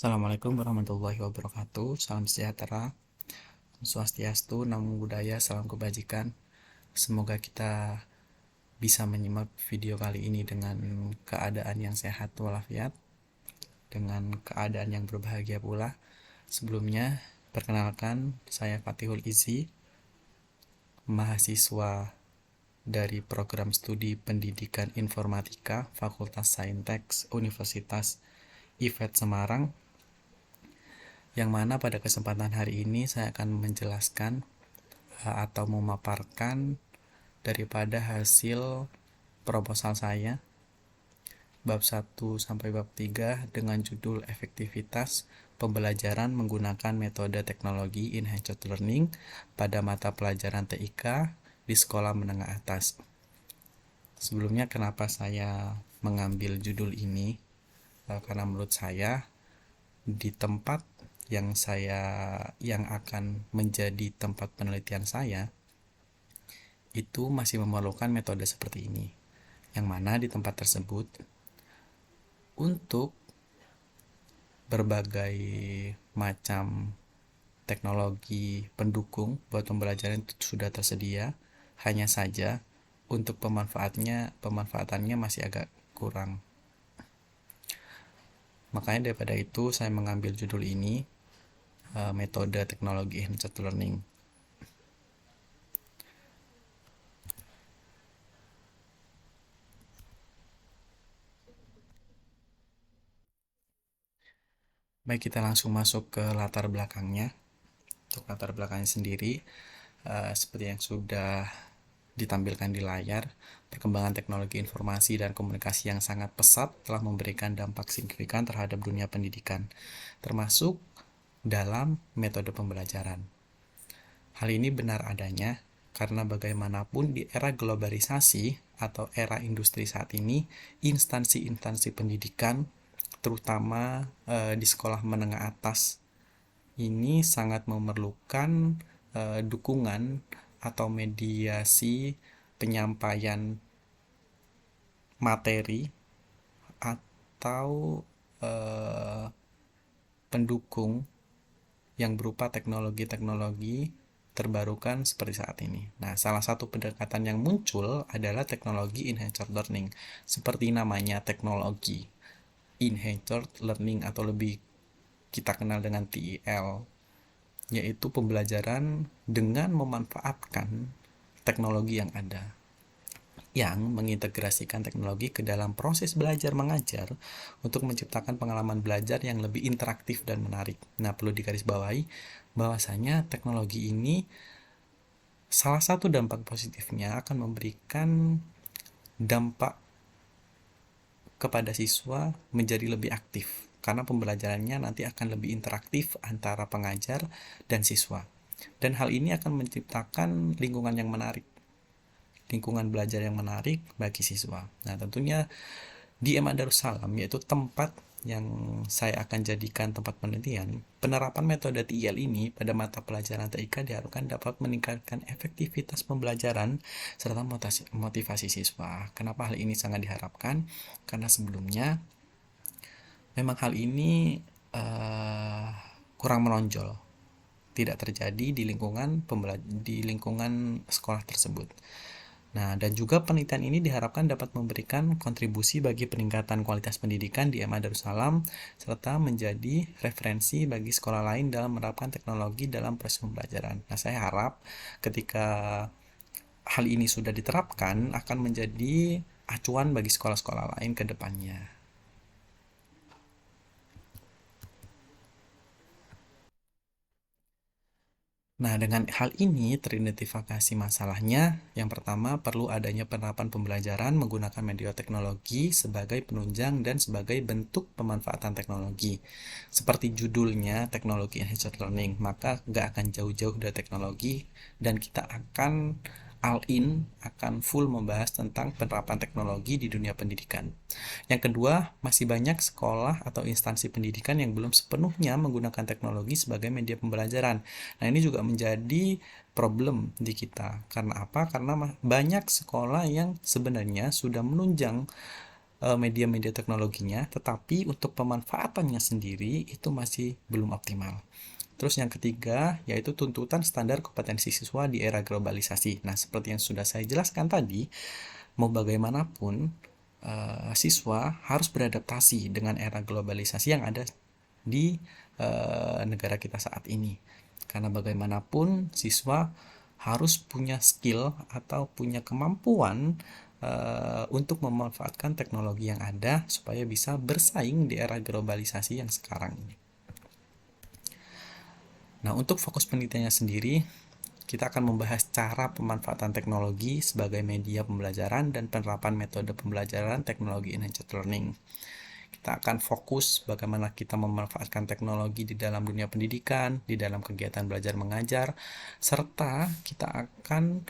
Assalamualaikum warahmatullahi wabarakatuh. Salam sejahtera, swastiastu, namo buddhaya, salam kebajikan. Semoga kita bisa menyimak video kali ini dengan keadaan yang sehat walafiat, dengan keadaan yang berbahagia pula. Sebelumnya, perkenalkan, saya Fatihul Izzi, mahasiswa dari program studi Pendidikan Informatika Fakultas Saintek Universitas IFET Semarang, yang mana pada kesempatan hari ini saya akan menjelaskan atau memaparkan daripada hasil proposal saya bab 1 sampai bab 3 dengan judul efektivitas pembelajaran menggunakan metode teknologi enhanced learning pada mata pelajaran TIK di sekolah menengah atas. Sebelumnya kenapa saya mengambil judul ini? Karena menurut saya di tempat yang akan menjadi tempat penelitian saya itu masih memerlukan metode seperti ini, yang mana di tempat tersebut untuk berbagai macam teknologi pendukung buat pembelajaran itu sudah tersedia, hanya saja untuk pemanfaatannya masih agak kurang. Makanya daripada itu saya mengambil judul ini, metode teknologi enhanced learning. Baik, kita langsung masuk ke latar belakangnya. Untuk latar belakangnya sendiri, seperti yang sudah ditampilkan di layar, perkembangan teknologi informasi dan komunikasi yang sangat pesat telah memberikan dampak signifikan terhadap dunia pendidikan, termasuk dalam metode pembelajaran. Hal ini benar adanya karena bagaimanapun di era globalisasi atau era industri saat ini, instansi-instansi pendidikan, terutama di sekolah menengah atas, ini sangat memerlukan dukungan atau mediasi penyampaian materi atau pendukung yang berupa teknologi-teknologi terbarukan seperti saat ini. Nah, salah satu pendekatan yang muncul adalah teknologi enhanced learning. Seperti namanya, teknologi enhanced learning atau lebih kita kenal dengan TEL, yaitu pembelajaran dengan memanfaatkan teknologi yang ada, yang mengintegrasikan teknologi ke dalam proses belajar mengajar untuk menciptakan pengalaman belajar yang lebih interaktif dan menarik. Nah, perlu digarisbawahi bahwasanya teknologi ini salah satu dampak positifnya akan memberikan dampak kepada siswa menjadi lebih aktif, karena pembelajarannya nanti akan lebih interaktif antara pengajar dan siswa. Dan hal ini akan menciptakan lingkungan yang menarik, lingkungan belajar yang menarik bagi siswa. Nah, tentunya di MA Darussalam, yaitu tempat yang saya akan jadikan tempat penelitian, penerapan metode TEL ini pada mata pelajaran TIK diharapkan dapat meningkatkan efektivitas pembelajaran serta motivasi siswa. Kenapa hal ini sangat diharapkan? Karena sebelumnya memang hal ini kurang menonjol, tidak terjadi di lingkungan sekolah tersebut. Nah, dan juga penelitian ini diharapkan dapat memberikan kontribusi bagi peningkatan kualitas pendidikan di MA Darussalam serta menjadi referensi bagi sekolah lain dalam menerapkan teknologi dalam proses pembelajaran. Nah, saya harap ketika hal ini sudah diterapkan akan menjadi acuan bagi sekolah-sekolah lain ke depannya. Nah, dengan hal ini teridentifikasi masalahnya. Yang pertama, perlu adanya penerapan pembelajaran menggunakan media teknologi sebagai penunjang dan sebagai bentuk pemanfaatan teknologi. Seperti judulnya, teknologi enhanced learning, maka nggak akan jauh-jauh dari teknologi, dan kita akan akan full membahas tentang penerapan teknologi di dunia pendidikan. Yang kedua, masih banyak sekolah atau instansi pendidikan yang belum sepenuhnya menggunakan teknologi sebagai media pembelajaran. Nah, ini juga menjadi problem di kita. Karena apa? Karena banyak sekolah yang sebenarnya sudah menunjang media-media teknologinya, tetapi untuk pemanfaatannya sendiri itu masih belum optimal. Terus yang ketiga, yaitu tuntutan standar kompetensi siswa di era globalisasi. Nah, seperti yang sudah saya jelaskan tadi, mau bagaimanapun, siswa harus beradaptasi dengan era globalisasi yang ada di negara kita saat ini. Karena bagaimanapun, siswa harus punya skill atau punya kemampuan untuk memanfaatkan teknologi yang ada supaya bisa bersaing di era globalisasi yang sekarang ini. Nah, untuk fokus penelitiannya sendiri, kita akan membahas cara pemanfaatan teknologi sebagai media pembelajaran dan penerapan metode pembelajaran teknologi enhanced learning. Kita akan fokus bagaimana kita memanfaatkan teknologi di dalam dunia pendidikan, di dalam kegiatan belajar mengajar, serta kita akan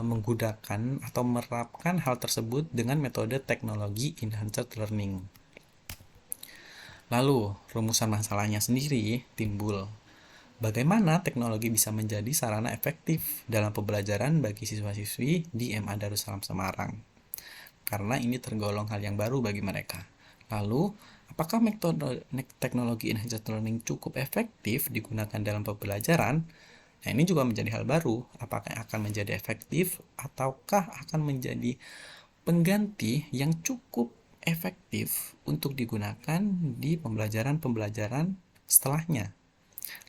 menggunakan atau menerapkan hal tersebut dengan metode teknologi enhanced learning. Lalu, rumusan masalahnya sendiri timbul. Bagaimana teknologi bisa menjadi sarana efektif dalam pembelajaran bagi siswa-siswi di MA Darussalam Semarang? Karena ini tergolong hal yang baru bagi mereka. Lalu, apakah metode teknologi enhanced learning cukup efektif digunakan dalam pembelajaran? Nah, ini juga menjadi hal baru. Apakah akan menjadi efektif ataukah akan menjadi pengganti yang cukup efektif untuk digunakan di pembelajaran-pembelajaran setelahnya?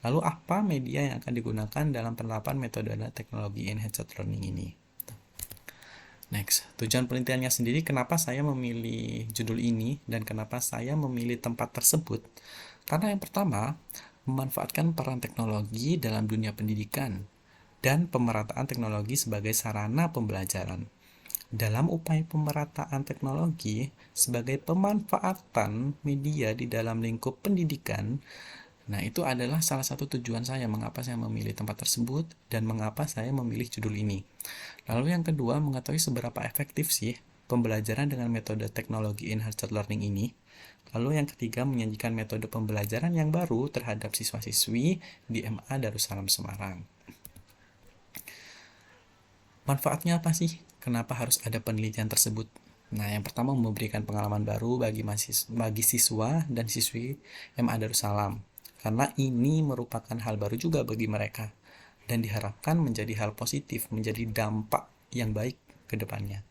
Lalu apa media yang akan digunakan dalam penerapan metode teknologi enhanced learning ini? Next, tujuan penelitiannya sendiri, kenapa saya memilih judul ini dan kenapa saya memilih tempat tersebut? Karena yang pertama, memanfaatkan peran teknologi dalam dunia pendidikan dan pemerataan teknologi sebagai sarana pembelajaran. Dalam upaya pemerataan teknologi sebagai pemanfaatan media di dalam lingkup pendidikan, nah itu adalah salah satu tujuan saya mengapa saya memilih tempat tersebut dan mengapa saya memilih judul ini. Lalu yang kedua, mengetahui seberapa efektif sih pembelajaran dengan metode teknologi enhanced learning ini. Lalu yang ketiga, menyajikan metode pembelajaran yang baru terhadap siswa-siswi di MA Darussalam Semarang. Manfaatnya apa sih? Kenapa harus ada penelitian tersebut? Nah, yang pertama, memberikan pengalaman baru bagi siswa dan siswi MA Darussalam. Karena ini merupakan hal baru juga bagi mereka. Dan diharapkan menjadi hal positif, menjadi dampak yang baik ke depannya.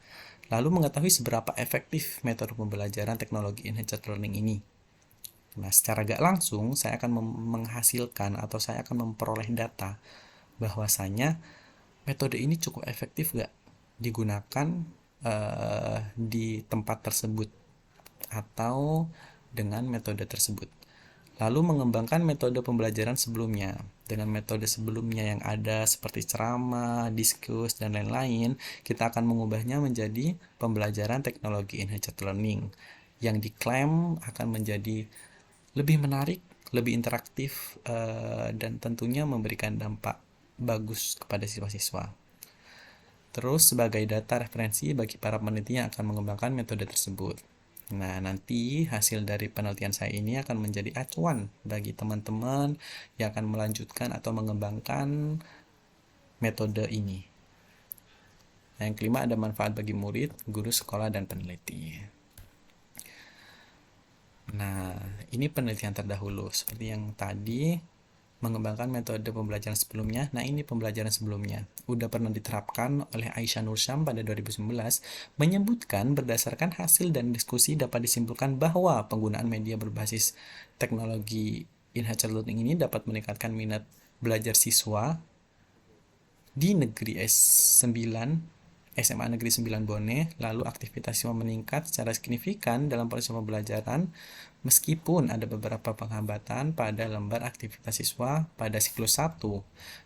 Lalu mengetahui seberapa efektif metode pembelajaran teknologi enhanced learning ini. Nah, secara gak langsung saya akan menghasilkan atau saya akan memperoleh data bahwasanya metode ini cukup efektif gak digunakan di tempat tersebut atau dengan metode tersebut. Lalu mengembangkan metode pembelajaran sebelumnya. Dengan metode sebelumnya yang ada seperti ceramah, diskus, dan lain-lain, kita akan mengubahnya menjadi pembelajaran teknologi enhanced learning yang diklaim akan menjadi lebih menarik, lebih interaktif, dan tentunya memberikan dampak bagus kepada siswa-siswa. Terus sebagai data referensi bagi para peneliti yang akan mengembangkan metode tersebut. Nah, nanti hasil dari penelitian saya ini akan menjadi acuan bagi teman-teman yang akan melanjutkan atau mengembangkan metode ini. Nah, yang kelima, ada manfaat bagi murid, guru sekolah, dan peneliti. Nah, ini penelitian terdahulu. Seperti yang tadi, mengembangkan metode pembelajaran sebelumnya. Nah, ini pembelajaran sebelumnya. Udah pernah diterapkan oleh Aisyah Nursyam pada 2019, menyebutkan berdasarkan hasil dan diskusi dapat disimpulkan bahwa penggunaan media berbasis teknologi enhanced learning ini dapat meningkatkan minat belajar siswa di Negeri SMA Negeri 9 Bone, lalu aktivitas siswa meningkat secara signifikan dalam proses pembelajaran meskipun ada beberapa penghambatan pada lembar aktivitas siswa pada siklus 1,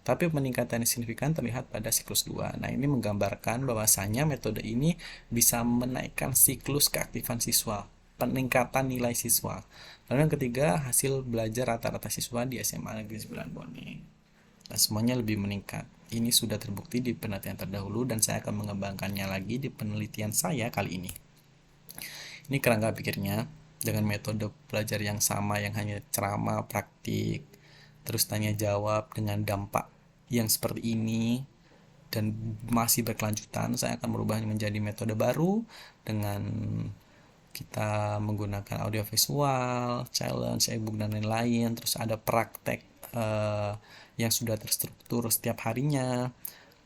tapi peningkatan yang signifikan terlihat pada siklus 2. Nah, ini menggambarkan bahwasanya metode ini bisa menaikkan siklus keaktifan siswa, peningkatan nilai siswa. Lalu yang ketiga, hasil belajar rata-rata siswa di SMA Negeri 9 Bone. Nah, semuanya lebih meningkat. Ini sudah terbukti di penelitian terdahulu dan saya akan mengembangkannya lagi di penelitian saya kali ini. Ini kerangka pikirnya dengan metode belajar yang sama yang hanya ceramah, praktik, terus tanya jawab dengan dampak yang seperti ini dan masih berkelanjutan. Saya akan merubahnya menjadi metode baru dengan kita menggunakan audiovisual, challenge, e-book dan lain-lain. Terus ada praktek yang sudah terstruktur setiap harinya.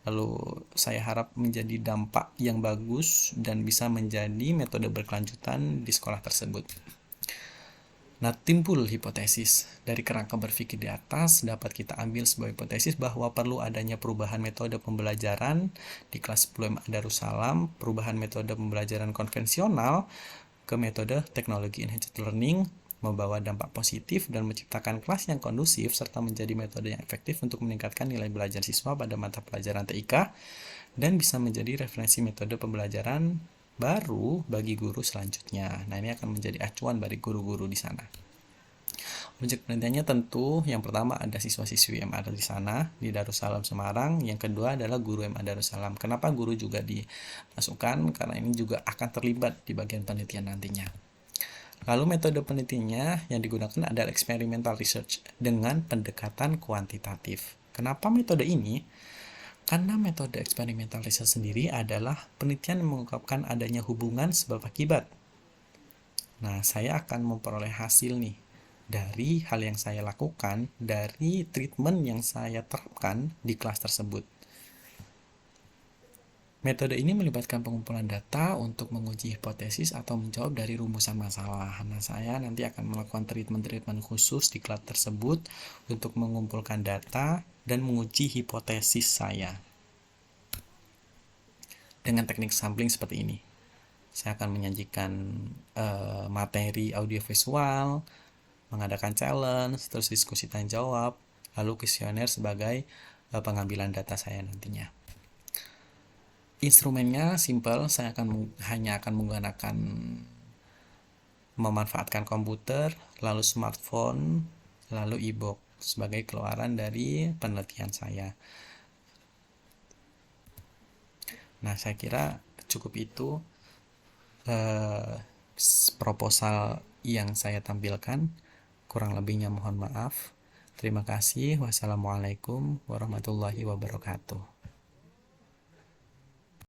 Lalu saya harap menjadi dampak yang bagus dan bisa menjadi metode berkelanjutan di sekolah tersebut. Nah, timbul hipotesis. Dari kerangka berpikir di atas, dapat kita ambil sebuah hipotesis bahwa perlu adanya perubahan metode pembelajaran di kelas 10 Darussalam, perubahan metode pembelajaran konvensional ke metode teknologi enhanced learning, membawa dampak positif dan menciptakan kelas yang kondusif serta menjadi metode yang efektif untuk meningkatkan nilai belajar siswa pada mata pelajaran TIK dan bisa menjadi referensi metode pembelajaran baru bagi guru selanjutnya. Nah, ini akan menjadi acuan bagi guru-guru di sana. Objek penelitiannya tentu yang pertama ada siswa-siswi MA di sana di Darussalam Semarang, yang kedua adalah guru MA Darussalam. Kenapa guru juga dimasukkan? Karena ini juga akan terlibat di bagian penelitian nantinya. Lalu metode penelitiannya yang digunakan adalah experimental research dengan pendekatan kuantitatif. Kenapa metode ini? Karena metode experimental research sendiri adalah penelitian yang mengungkapkan adanya hubungan sebab akibat. Nah, saya akan memperoleh hasil nih dari hal yang saya lakukan, dari treatment yang saya terapkan di kelas tersebut. Metode ini melibatkan pengumpulan data untuk menguji hipotesis atau menjawab dari rumusan masalah. Nah, saya nanti akan melakukan treatment-treatment khusus di kelas tersebut untuk mengumpulkan data dan menguji hipotesis saya. Dengan teknik sampling seperti ini. Saya akan menyajikan materi audiovisual, mengadakan challenge, terus diskusi tanya jawab, lalu kuesioner sebagai pengambilan data saya nantinya. Instrumennya simple, saya hanya akan menggunakan memanfaatkan komputer, lalu smartphone, lalu e-book sebagai keluaran dari penelitian saya. Nah, saya kira cukup itu proposal yang saya tampilkan. Kurang lebihnya mohon maaf. Terima kasih. Wassalamualaikum warahmatullahi wabarakatuh.